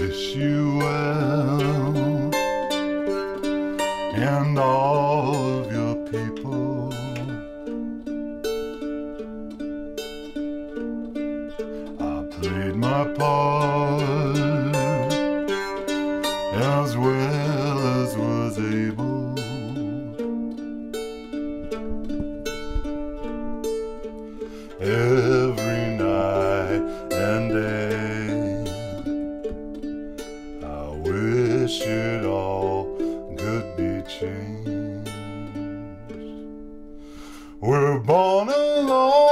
wish you well and all of your people. I played my part as well as was able. Every night and day, I wish it all could be changed. We're born alone,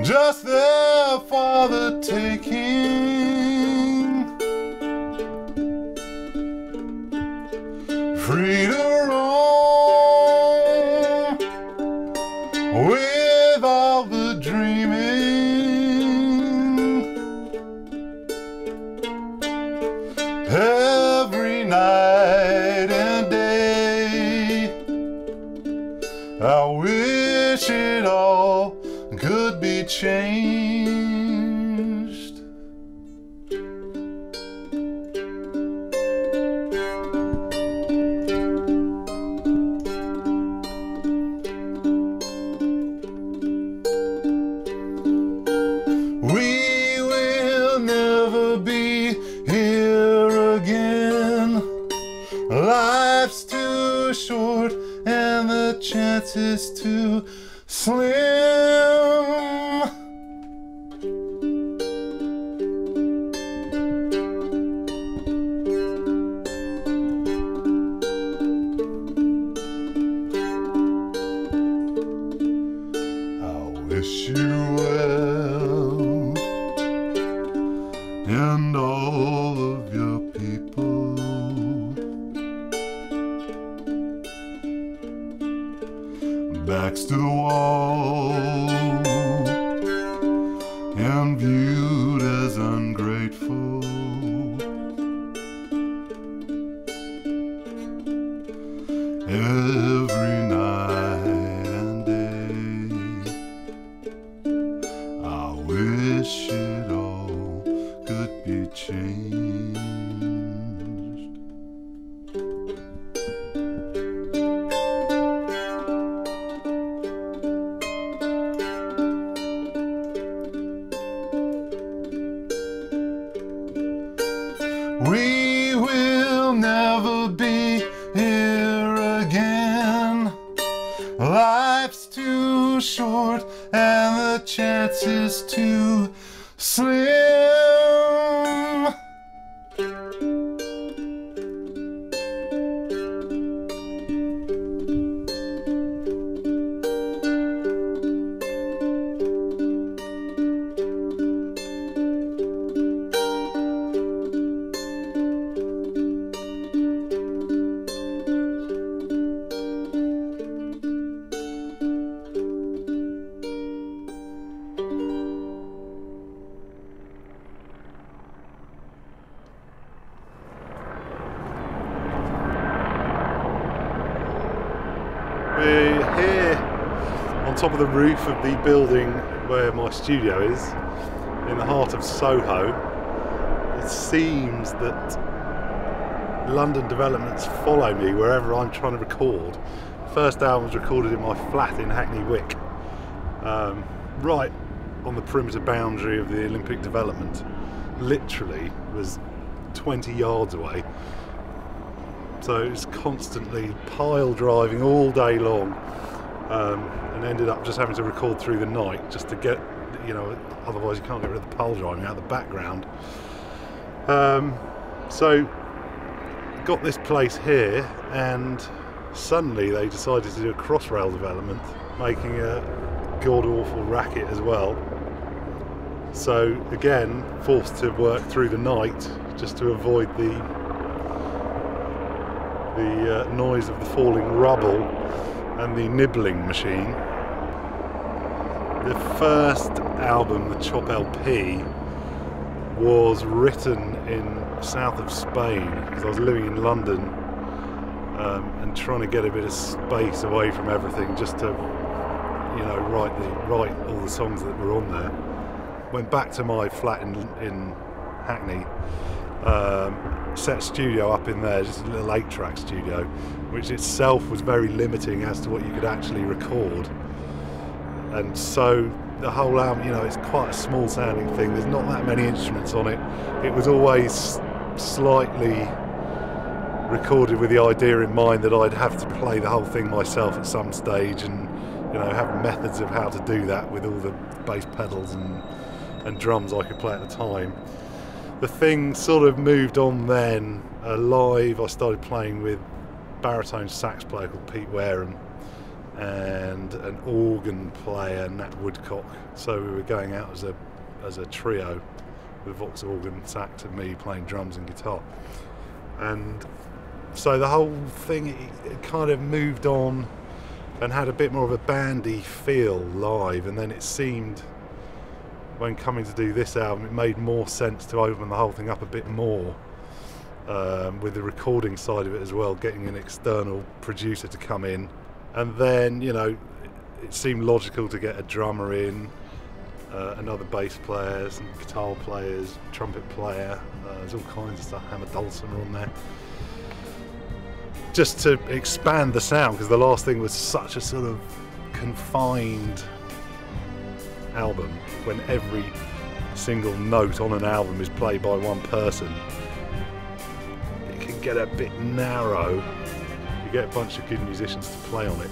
just there for the taking, free to roam with all the dreaming. Every night and day, I wish it all could be changed. We will never be here again. Life's too short and the chance is too slim. I wish you well and all of your people. Backs to the wall and viewed as ungrateful. Every night and day, I wish it all could be changed. We will never be here again. Life's too short and the chance is too slim. We're here on top of the roof of the building where my studio is, in the heart of Soho. It seems that London developments follow me wherever I'm trying to record. First album was recorded in my flat in Hackney Wick, right on the perimeter boundary of the Olympic development. Literally was 20 yards away. So it's constantly pile driving all day long, and ended up just having to record through the night just to get, you know, otherwise you can't get rid of the pile driving out of the background. So got this place here, and suddenly they decided to do a crossrail development, making a god-awful racket as well. So again, forced to work through the night just to avoid the noise of the falling rubble and the nibbling machine. The first album, the Chop LP, was written in south of Spain because I was living in London and trying to get a bit of space away from everything, just to, you know, write all the songs that were on there. went back to my flat in Hackney, set a studio up in there, just a little 8-track studio, which itself was very limiting as to what you could actually record. And so the whole album, you know, it's quite a small sounding thing, there's not that many instruments on it. It was always slightly recorded with the idea in mind that I'd have to play the whole thing myself at some stage, and you know, have methods of how to do that with all the bass pedals and drums I could play at the time. The thing sort of moved on then. Live, I started playing with baritone sax player called Pete Wareham and an organ player, Nat Woodcock. So we were going out as a trio with Vox organ, sax, and me playing drums and guitar. And so the whole thing, it kind of moved on and had a bit more of a bandy feel live, and then it seemed, when coming to do this album, it made more sense to open the whole thing up a bit more, with the recording side of it as well, getting an external producer to come in. And then, you know, it seemed logical to get a drummer in, another bass player, some guitar players, trumpet player, there's all kinds of stuff, Hammer Dulcimer on there, just to expand the sound, because the last thing was such a sort of confined album, when every single note on an album is played by one person. It can get a bit narrow. You get a bunch of good musicians to play on it,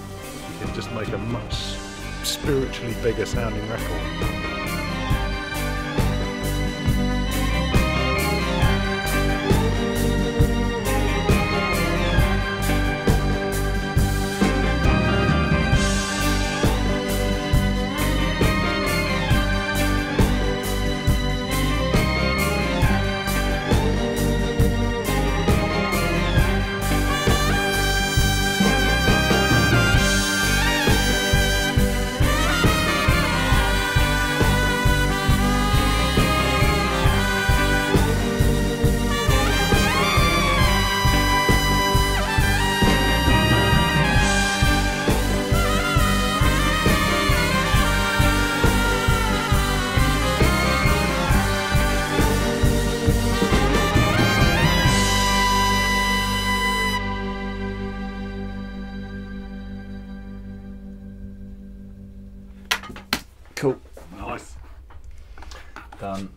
you can just make a much spiritually bigger sounding record. Cool. Nice. Done.